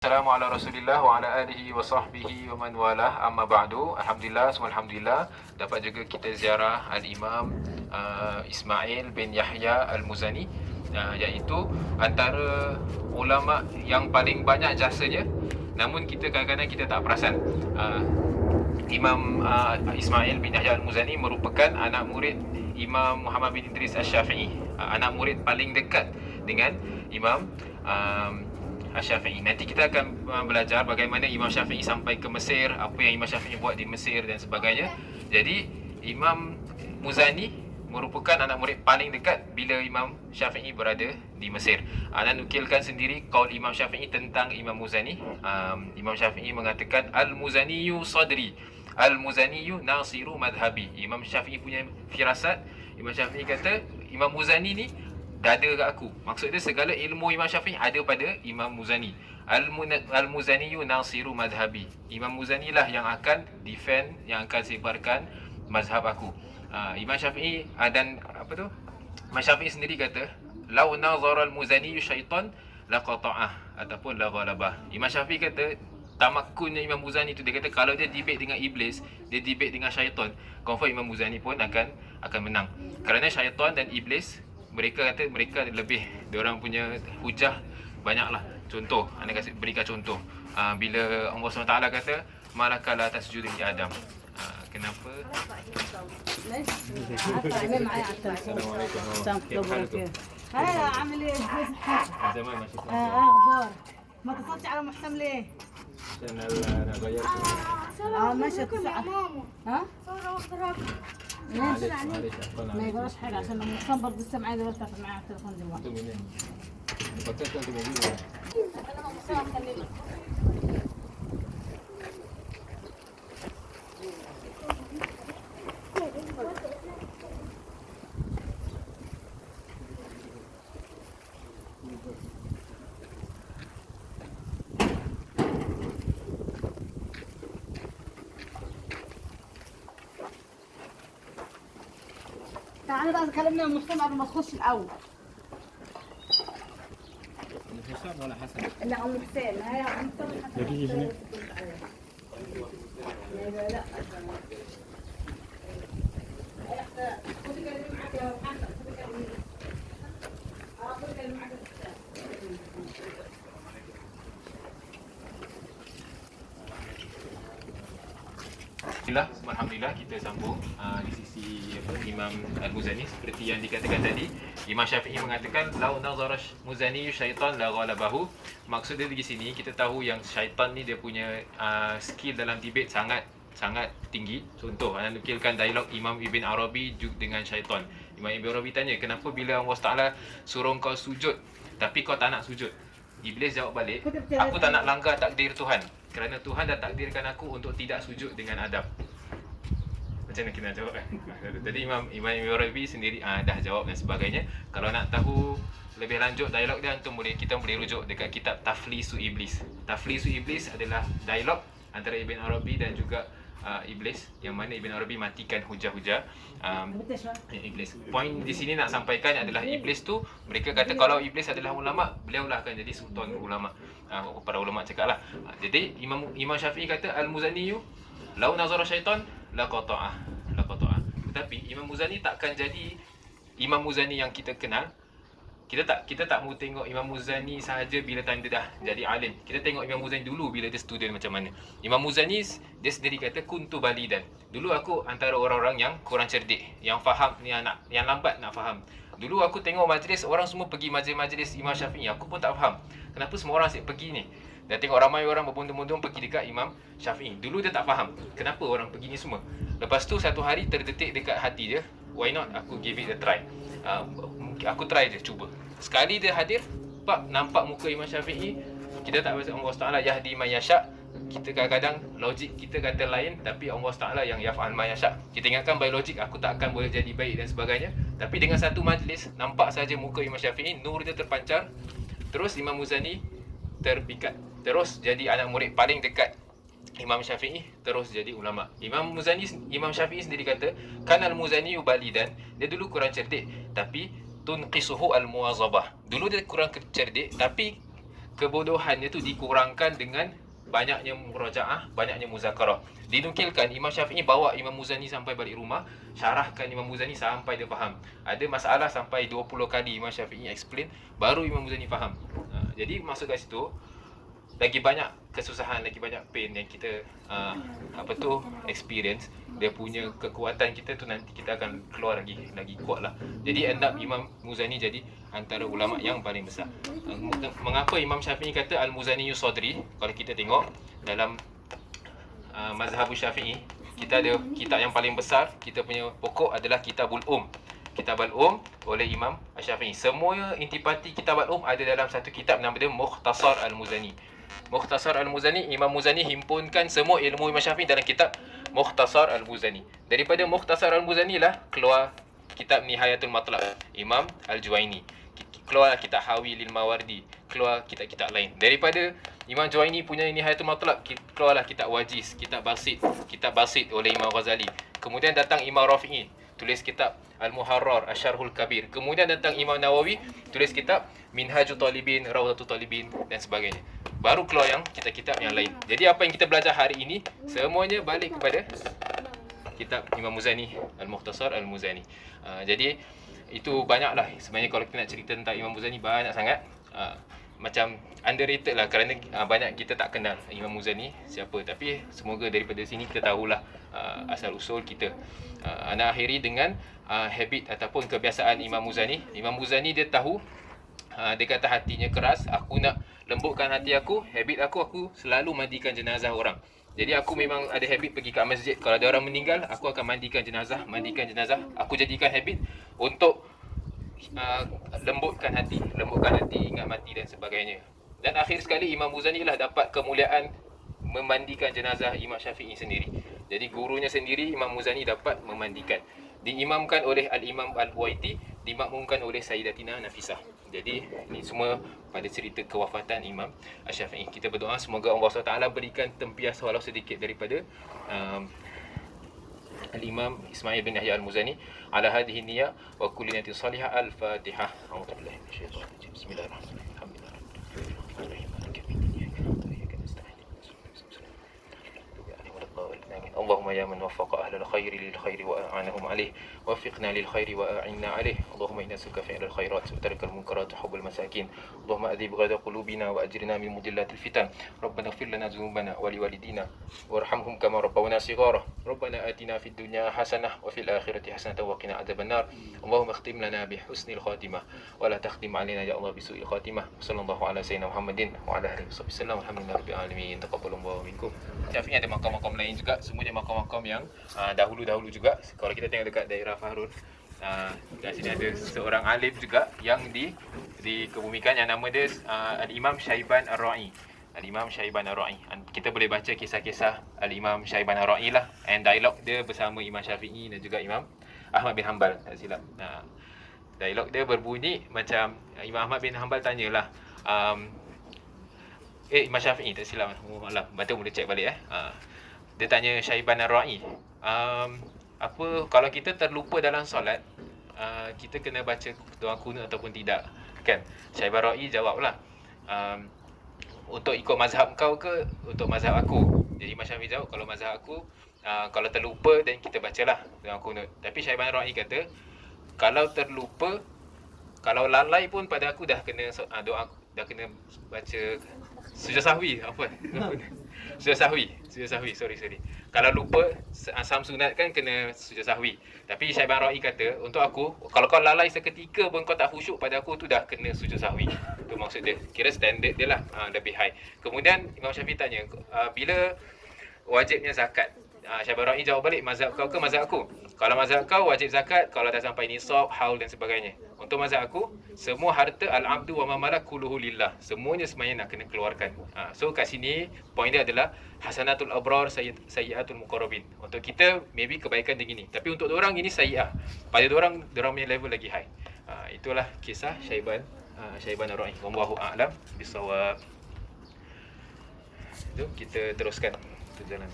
Assalamu ala Rasulillah wa ala alihi wa sahbihi wa man walah, amma ba'du. Alhamdulillah, semua alhamdulillah dapat juga kita ziarah Al-Imam Ismail bin Yahya Al-Muzani, iaitu antara ulama yang paling banyak jasanya, namun kita kadang-kadang kita tak perasan. Imam Ismail bin Yahya Al-Muzani merupakan anak murid Imam Muhammad bin Idris Asy-Syafi'i, anak murid paling dekat dengan Imam Syafi'i. Nanti kita akan belajar bagaimana Imam Syafi'i sampai ke Mesir, apa yang Imam Syafi'i buat di Mesir dan sebagainya. Jadi Imam Muzani merupakan anak murid paling dekat bila Imam Syafi'i berada di Mesir. Anda nukilkan sendiri qaul Imam Syafi'i tentang Imam Muzani. Imam Syafi'i mengatakan Al-Muzaniyu sadri, Al-Muzaniyu nasiru madhabi. Imam Syafi'i punya firasat. Imam Syafi'i kata Imam Muzani ni dada kat aku. Maksud dia segala ilmu Imam Syafi'i ada pada Imam Muzani. Al-Muzaniyu nasiru madhabi. Imam Muzani lah yang akan defend, yang akan sebarkan mazhab aku. Imam Syafi'i dan Imam Syafi'i sendiri kata, "Lau nazara al-Muzaniyu syaitan laqata'ah ataupun la ghalabah." Imam Syafi'i kata tamakunnya Imam Muzani tu, dia kata kalau dia debate dengan iblis, dia debate dengan syaitan, confirm Imam Muzani pun akan menang. Kerana syaitan dan iblis, mereka kata mereka lebih, diorang punya hujah banyaklah. Contoh, anda kasi berikan contoh. Bila Allah SWT kata malaka la tasjudu li Adam. Kenapa? هلا عامل ايه؟ Zaman masih اخبار ما اتصلتش على محسن ليه؟ channel nak bayar tu. ماشي الساعة ها؟ ماشي Malaysia apa ما يجراش حاجة عشان لما محسن برضه لسه معايا دلوقتي تاخد معايا على التليفون دلوقتي tu minum. Pakai tu mobil. انا محسن هكلمك تعالى بقى كلمنا ام محسن قبل ما تخش الاول. Hisab wala Hasan. لا ام حسين هي ام حسين Jadi sini. لا لا خدي كلمي معاك يا محمد، خدي كلمي خدي كلمي معاك. Alhamdulillah kita sambung di sisi Imam Al-Muzani. Seperti yang dikatakan tadi, Imam Syafi'i mengatakan lau nazara Muzani syaitan la ghalabahu. Maksud dia di sini kita tahu yang syaitan ni dia punya skill dalam debate sangat tinggi. Contoh, anda nukilkan dialog Imam Ibn Arabi dengan syaitan. Imam Ibn Arabi tanya, kenapa bila Allah Taala suruh kau sujud tapi kau tak nak sujud? Iblis jawab balik, aku tak nak langgar takdir Tuhan, kerana Tuhan dah takdirkan aku untuk tidak sujud dengan Adam. Macam mana kita nak jawab kan? Jadi Imam Ibn Arabi sendiri dah jawab dan sebagainya. Kalau nak tahu lebih lanjut dialog dia, kita boleh rujuk dekat kitab Taflisu Iblis. Taflisu Iblis adalah dialog antara Ibn Arabi dan juga Iblis, yang mana Ibn Arabi matikan hujah-hujah Iblis. Poin di sini nak sampaikan adalah Iblis tu, mereka kata kalau Iblis adalah ulama, beliau lah akan jadi sultan ulama. Para ulama cakap lah. Jadi Imam Syafi'i kata Al-Muzaniyu lau nazara syaitan la qata'ah. Tetapi Imam Muzani takkan jadi Imam Muzani yang kita kenal. Kita tak mau tengok Imam Muzani sahaja bila time dia dah jadi alim. Kita tengok Imam Muzani dulu bila dia student macam mana. Imam Muzani dia sendiri kata kuntu balidan. Dulu aku antara orang-orang yang kurang cerdik, yang faham, yang lambat nak faham. Dulu aku tengok majlis, orang semua pergi majlis Imam Syafi'i, aku pun tak faham kenapa semua orang asyik pergi ni. Dan tengok ramai orang berbondong-bondong pergi dekat Imam Syafi'i. Dulu dia tak faham kenapa orang pergi ni semua. Lepas tu satu hari terdetik dekat hati dia, why not aku give it a try. Aku try je, cuba. Sekali dia hadir, nampak muka Imam Syafi'i, kita tak baca Allah Taala yahdi man yasha. Kita kadang-kadang logik kita kata lain, tapi Allah Taala yang yaf'al ma yasha. Kita ingatkan by logik aku tak akan boleh jadi baik dan sebagainya. Tapi dengan satu majlis, nampak saja muka Imam Syafi'i, nur dia terpancar. Terus Imam Muzani terpikat, terus jadi anak murid paling dekat Imam Syafi'i, terus jadi ulama. Imam Syafi'i sendiri kata kanal Muzani balidan, dia dulu kurang cerdik, tapi tunqisuhu al-muwazabah. Dulu dia kurang cerdik, tapi kebodohannya tu dikurangkan dengan banyaknya murajaah, banyaknya muzakarah. Dinukilkan Imam Syafi'i bawa Imam Muzani sampai balik rumah, syarahkan Imam Muzani sampai dia faham. Ada masalah sampai 20 kali Imam Syafi'i explain, baru Imam Muzani faham. Jadi maksud kat situ, lagi banyak kesusahan, lagi banyak pain yang kita experience, dia punya kekuatan kita tu nanti kita akan keluar lagi kuat lah. Jadi end up Imam Muzani jadi antara ulama yang paling besar. Mengapa Imam Syafi'i kata Al-Muzani Sadri? Kalau kita tengok dalam mazhab Syafi'i, kita ada kitab yang paling besar, kita punya pokok adalah Kitabul Kitab Al-Um oleh Imam Syafi'i. Semua intipati Kitab Al-Um ada dalam satu kitab nama dia Mukhtasar Al-Muzani. Mukhtasar Al-Muzani, Imam Muzani himpunkan semua ilmu Imam Syafi'i dalam kitab Mukhtasar Al-Muzani. Daripada Mukhtasar Al-Muzani lah keluar kitab Nihayatul Matlab Imam Al-Juwaini, keluar kitab Hawi lil Mawardi, keluar kitab-kitab lain. Daripada Imam Juwaini punya Nihayatul Matlab, keluarlah kitab Wajiz, kitab Basit oleh Imam Ghazali. Kemudian datang Imam Rafi'i, tulis kitab Al-Muharrar, Asy-Syarhul Kabir. Kemudian datang Imam Nawawi, tulis kitab Minhajul Talibin, Rawdatul Talibin dan sebagainya. Baru keluar yang kitab-kitab yang lain. Jadi apa yang kita belajar hari ini semuanya balik kepada kitab Imam Muzani, Al-Mukhtasar Al-Muzani. Jadi itu banyaklah sebenarnya kalau kita nak cerita tentang Imam Muzani, banyak sangat. Macam underrated lah kerana banyak kita tak kenal Imam Muzani siapa, tapi semoga daripada sini kita tahulah asal usul kita. Ana akhiri dengan habit ataupun kebiasaan Imam Muzani. Imam Muzani dia tahu, dia kata hatinya keras, aku nak lembutkan hati aku, habit aku selalu mandikan jenazah orang. Jadi aku memang ada habit pergi kat masjid, kalau ada orang meninggal, aku akan mandikan jenazah. Aku jadikan habit untuk lembutkan hati, ingat mati dan sebagainya. Dan akhir sekali Imam Muzani lah dapat kemuliaan memandikan jenazah Imam Syafi'i sendiri. Jadi gurunya sendiri Imam Muzani dapat memandikan. Diimamkan oleh Al-Imam Al-Buaiti, dimakmumkan oleh Sayyidatina Nafisah. Jadi ini semua pada cerita kewafatan Imam Syafi'i. Kita berdoa semoga Allah SWT berikan tempias walau sedikit daripada Al-Imam Ismail bin Yahya Al-Muzani ala hadhihi niyyah wa kulli niyatin salihah. Al-Fatihah. A'udzubillahi minasyaitonir rajim. Bismillahirrahmanirrahim. اللهم يا من وفق أهل الخير للخير وأعنهم عليه وفقنا للخير وأعنا عليه. اللهم إنا نسألك فعل الخيرات وترك المنكرات وحب المساكين. اللهم أذهب غيظ قلوبنا وأجرنا من مضلات الفتن. ربنا اغفر لنا ذنوبنا ولوالدينا وارحمهم كما ربونا صغارا. ربنا آتنا في الدنيا حسنة وفي الآخرة حسنة وقنا عذاب النار. اللهم اختم لنا بحسن الخاتمة ولا تختم علينا يا الله بسوء الخاتمة. وصلى الله على سيدنا محمد وعلى آله وصحبه وسلم. Alhamdulillah rabbil alamin. Taqabbalallahu minkum. Syafi'i ada makam-makam lain juga, semuanya makam-makam yang dahulu-dahulu juga. Kalau kita tengok dekat daerah Fahrun, kat sini ada seorang alim juga yang dikebumikan yang nama dia Al-Imam Syaiban Ar-Ra'i. Al-Imam Syaiban Ar-Ra'i. Kita boleh baca kisah-kisah Al-Imam Syaiban Ar-Ra'i lah, and dialog dia bersama Imam Syafi'i dan juga Imam Ahmad bin Hanbal, tak silap. Dialog dia berbunyi macam Imam Ahmad bin Hanbal tanyalah Imam Syafi'i, tak silap, maaf, bantu boleh cek balik dia tanya Syaiban Ar-Ra'i, apa kalau kita terlupa dalam solat, kita kena baca doa kunut ataupun tidak, kan? Syaiban Ar-Ra'i jawablah, untuk ikut mazhab kau ke untuk mazhab aku? Jadi Imam Syafi'i jawab, kalau mazhab aku, kalau terlupa dan kita bacalah doa kunut. Tapi Syaiban Ar-Ra'i kata, kalau terlupa, kalau lalai pun pada aku dah kena doa, dah kena baca sujud sahwi, sujud sahwi, sorry. Kalau lupa asam sunat kan kena sujud sahwi. Tapi Syaiban Ar-Ra'i kata, untuk aku, kalau kau lalai seketika pun kau tak khusyuk pada aku, tu dah kena sujud sahwi. Tu maksud dia. Kira standard dia lah, lebih high. Kemudian Imam Syafi'i tanya, bila wajibnya zakat? Syaiban Ar-Ra'i jawab balik, mazhab kau ke mazhab aku? Kalau mazhab kau wajib zakat kalau dah sampai nisab, haul dan sebagainya. Untuk mazhab aku, semua harta al-abdu wa ma malak kulluhu lillah. Semuanya semuanya nak kena keluarkan. So kat sini point dia adalah hasanatul abrar sayyiatul muqarrabin. Untuk kita maybe kebaikan dia gini, tapi untuk orang ini sayyiah. Pada orang punya level lagi high. Itulah kisah Syaiban Ar-Ra'i. Wallahu a'lam bissawab. Jom kita teruskan perjalanan.